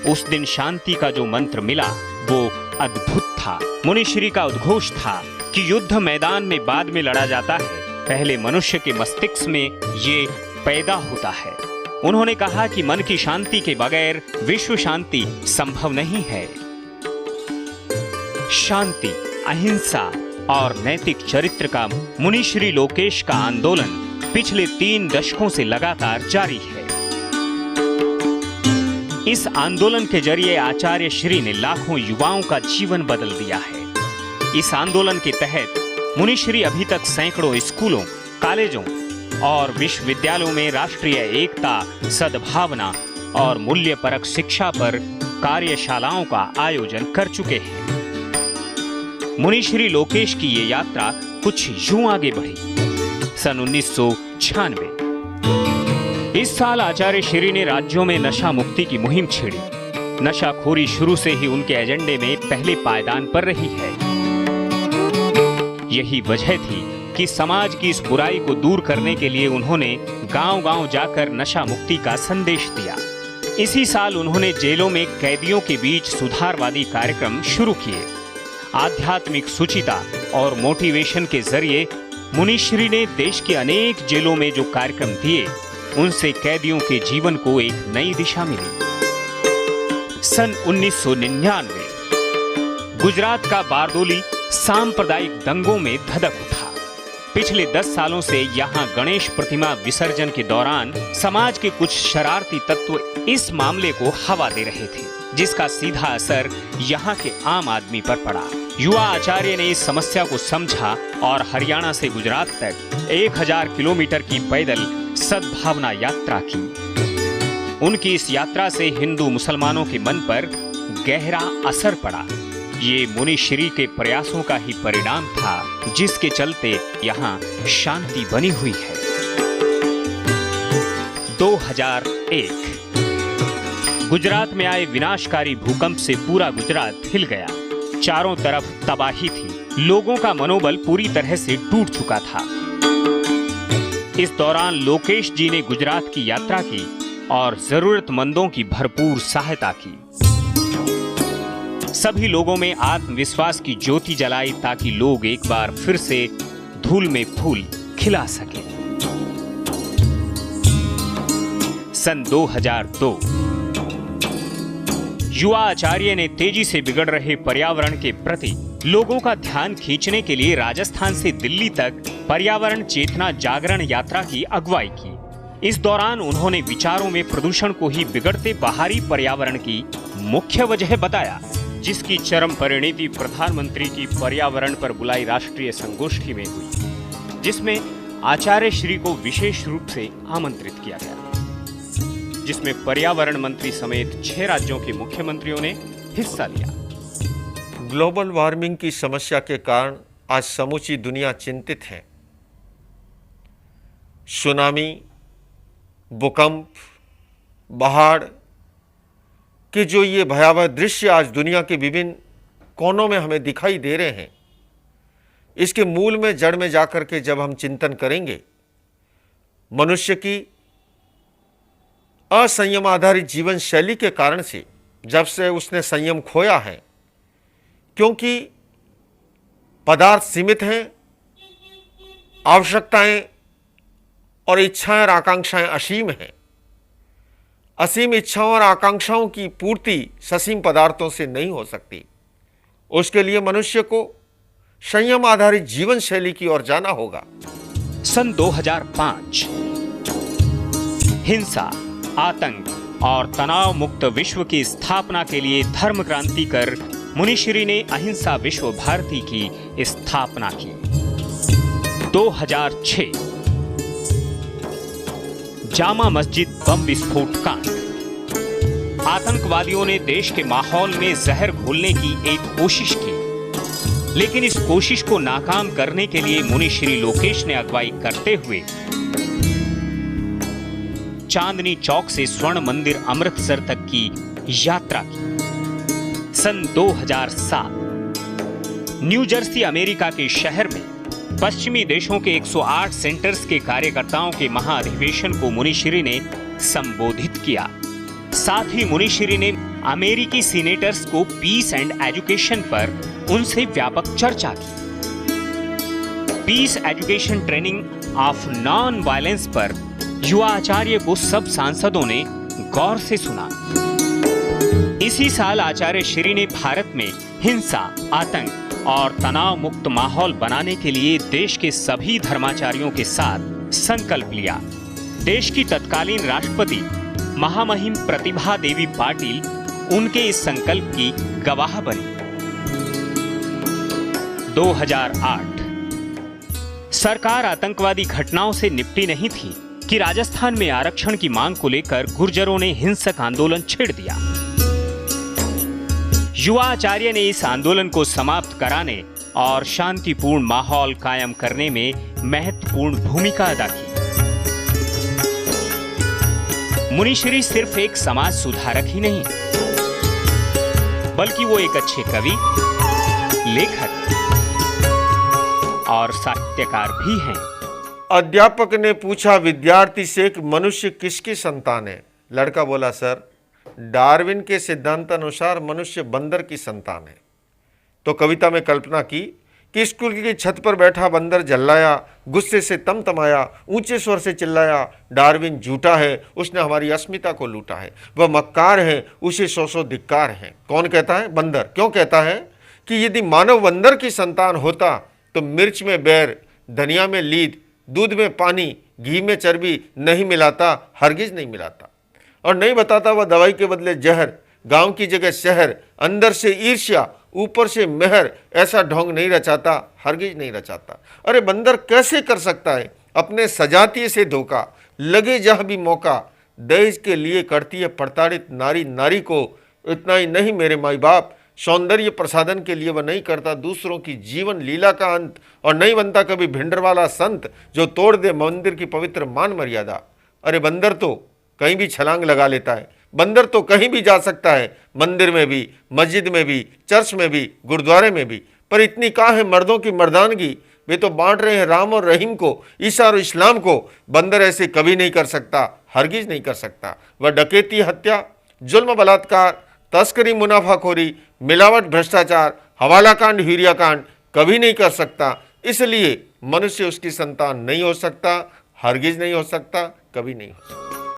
उस दिन शांति का जो मंत्र मिला वो अद्भुत था। मुनिश्री का उद्घोष था कि युद्ध मैदान में बाद में लड़ा जाता है, पहले मनुष्य के मस्तिष्क में ये पैदा होता है। उन्होंने कहा कि मन की शांति के बगैर विश्व शांति संभव नहीं है। शांति, अहिंसा और नैतिक चरित्र का मुनिश्री लोकेश का आंदोलन पिछले 3 दशकों से लगातार जारी है। इस आंदोलन के जरिए आचार्य श्री ने लाखों युवाओं का जीवन बदल दिया है। इस आंदोलन के तहत मुनिश्री अभी तक सैकड़ों स्कूलों, कॉलेजों और विश्वविद्यालयों में राष्ट्रीय एकता, सद्भावना और मूल्यपरक शिक्षा पर कार्यशालाओं का आयोजन कर चुके हैं। मुनिश्री लोकेश की ये यात्रा कुछ यूं आगे बढ़ी। सन 1996 इस साल आचार्य श्री ने राज्यों में नशा मुक्ति की मुहिम छेड़ी। नशाखोरी शुरू से ही उनके एजेंडे में पहले पायदान पर रही है। यही वजह थी कि समाज की इस बुराई को दूर करने के लिए उन्होंने गांव-गांव जाकर नशा मुक्ति का संदेश दिया। इसी साल उन्होंने जेलों में कैदियों के बीच सुधारवादी कार्यक्रम शुरू किए। आध्यात्मिक सुचिता और मोटिवेशन के जरिए मुनिश्री ने देश के अनेक जेलों में जो कार्यक्रम दिए, उनसे कैदियों के जीवन को एक नई दिशा मिली। सन 1999 गुजरात का बारडोली सांप्रदायिक दंगों में धधक उठा। पिछले 10 सालों से यहाँ गणेश प्रतिमा विसर्जन के दौरान समाज के कुछ शरारती तत्व इस मामले को हवा दे रहे थे, जिसका सीधा असर यहाँ के आम आदमी पर पड़ा। युवा आचार्य ने इस समस्या को समझा और हरियाणा से गुजरात तक 1000 किलोमीटर की पैदल सद्भावना यात्रा की। उनकी इस यात्रा से हिंदू मुसलमानों के मन पर गहरा असर पड़ा। ये मुनिश्री के प्रयासों का ही परिणाम था, जिसके चलते यहाँ शांति बनी हुई है। 2001 गुजरात में आए विनाशकारी भूकंप से पूरा गुजरात हिल गया। चारों तरफ तबाही थी। लोगों का मनोबल पूरी तरह से टूट चुका था। इस दौरान लोकेश जी ने गुजरात की यात्रा की और जरूरतमंदों की भरपूर सहायता की। सभी लोगों में आत्मविश्वास की ज्योति जलाई ताकि लोग एक बार फिर से धूल में फूल खिला सकें। सन 2002 युवा आचार्य ने तेजी से बिगड़ रहे पर्यावरण के प्रति लोगों का ध्यान खींचने के लिए राजस्थान से दिल्ली तक पर्यावरण चेतना जागरण यात्रा की अगुवाई की। इस दौरान उन्होंने विचारों में प्रदूषण को ही बिगड़ते बाहरी पर्यावरण की मुख्य वजह बताया, जिसकी चरम परिणति प्रधानमंत्री की पर्यावरण पर बुलाई राष्ट्रीय संगोष्ठी में हुई, जिसमें आचार्य श्री को विशेष रूप से आमंत्रित किया गया, जिसमें पर्यावरण मंत्री समेत 6 राज्यों के मुख्यमंत्रियों ने हिस्सा लिया। ग्लोबल वार्मिंग की समस्या के कारण आज समूची दुनिया चिंतित है। सुनामी, भूकंप, बाढ़ के जो ये भयावह दृश्य आज दुनिया के विभिन्न कोनों में हमें दिखाई दे रहे हैं, इसके मूल में, जड़ में जाकर के जब हम चिंतन करेंगे, मनुष्य की असंयम आधारित जीवन शैली के कारण से, जब से उसने संयम खोया है, क्योंकि पदार्थ सीमित हैं, आवश्यकताएं और इच्छाएं और आकांक्षाएं असीम हैं। असीम इच्छाओं और आकांक्षाओं की पूर्ति ससीम पदार्थों से नहीं हो सकती। उसके लिए मनुष्य को संयम आधारित जीवन शैली की ओर जाना होगा। सन 2005 हिंसा, आतंक और तनाव मुक्त विश्व की स्थापना के लिए धर्म क्रांति कर मुनिश्री ने अहिंसा विश्व भारती की स्थापना की। 2006 जामा मस्जिद बम विस्फोट कांड। आतंकवादियों ने देश के माहौल में जहर घोलने की एक कोशिश की, लेकिन इस कोशिश को नाकाम करने के लिए मुनिश्री लोकेश ने अगुवाई करते हुए चांदनी चौक से स्वर्ण मंदिर अमृतसर तक की यात्रा की। सन 2007 न्यू जर्सी अमेरिका के शहर में पश्चिमी देशों के 108 सेंटर्स के कार्यकर्ताओं के महाअधिवेशन को मुनिश्री ने संबोधित किया। साथ ही मुनिश्री ने अमेरिकी सीनेटर्स को पीस एंड एजुकेशन पर उनसे व्यापक चर्चा की। Peace education training of non violence पर युवा आचार्य को सब सांसदों ने गौर से सुना। इसी साल आचार्य श्री ने भारत में हिंसा, आतंक और तनाव मुक्त माहौल बनाने के लिए देश के सभी धर्माचार्यों के साथ संकल्प लिया। देश की तत्कालीन राष्ट्रपति महामहिम प्रतिभा देवी पाटिल उनके इस संकल्प की गवाह बनी। 2008 सरकार आतंकवादी घटनाओं से निपटी नहीं थी कि राजस्थान में आरक्षण की मांग को लेकर गुर्जरों ने हिंसक आंदोलन छेड़ दिया। युवा आचार्य ने इस आंदोलन को समाप्त कराने और शांतिपूर्ण माहौल कायम करने में महत्वपूर्ण भूमिका अदा की। मुनिश्री सिर्फ एक समाज सुधारक ही नहीं, बल्कि वो एक अच्छे कवि, लेखक और साहित्यकार भी हैं। अध्यापक ने पूछा विद्यार्थी से कि मनुष्य किसकी संतान है? लड़का बोला, सर डार्विन के सिद्धांतानुसार मनुष्य बंदर की संतान है। तो कविता में कल्पना की कि स्कूल की छत पर बैठा बंदर जल्लाया, गुस्से से तमतमाया, ऊंचे स्वर से चिल्लाया, डार्विन झूठा है, उसने हमारी अस्मिता को लूटा है, वह मक्कार है, उसे सौ धिक्कार है। कौन कहता है? बंदर। क्यों कहता है कि यदि मानव बंदर की संतान होता तो मिर्च में बैर, धनिया में लीद, दूध में पानी, घी में चर्बी नहीं मिलाता, हरगिज नहीं मिलाता, और नहीं बताता वह दवाई के बदले जहर, गांव की जगह शहर, अंदर से ईर्ष्या ऊपर से मेहर, ऐसा ढोंग नहीं रचाता, हरगिज नहीं रचाता। अरे बंदर कैसे कर सकता है अपने सजातीय से धोखा, लगे जहां भी मौका, दहेज के लिए करती है प्रताड़ित नारी नारी को। इतना ही नहीं मेरे माई बाप, सौंदर्य प्रसाधन के लिए वह नहीं करता दूसरों की जीवन लीला का अंत, और नहीं बनता कभी भिंडर वाला संत जो तोड़ दे मंदिर की पवित्र मान मर्यादा। अरे बंदर तो कहीं भी छलांग लगा लेता है, बंदर तो कहीं भी जा सकता है, मंदिर में भी, मस्जिद में भी, चर्च में भी, गुरुद्वारे में भी। पर इतनी कहाँ है मर्दों की मर्दानगी? वे तो बांट रहे हैं राम और रहीम को, ईसा और इस्लाम को। बंदर ऐसे कभी नहीं कर सकता, हरगिज नहीं कर सकता। वह डकैती, हत्या, जुल्म, बलात्कार, तस्करी, मुनाफाखोरी, मिलावट, भ्रष्टाचार, हवाला कांड, यूरिया कांड कभी नहीं कर सकता। इसलिए मनुष्य उसकी संतान नहीं हो सकता, हरगिज नहीं हो सकता, कभी नहीं हो सकता।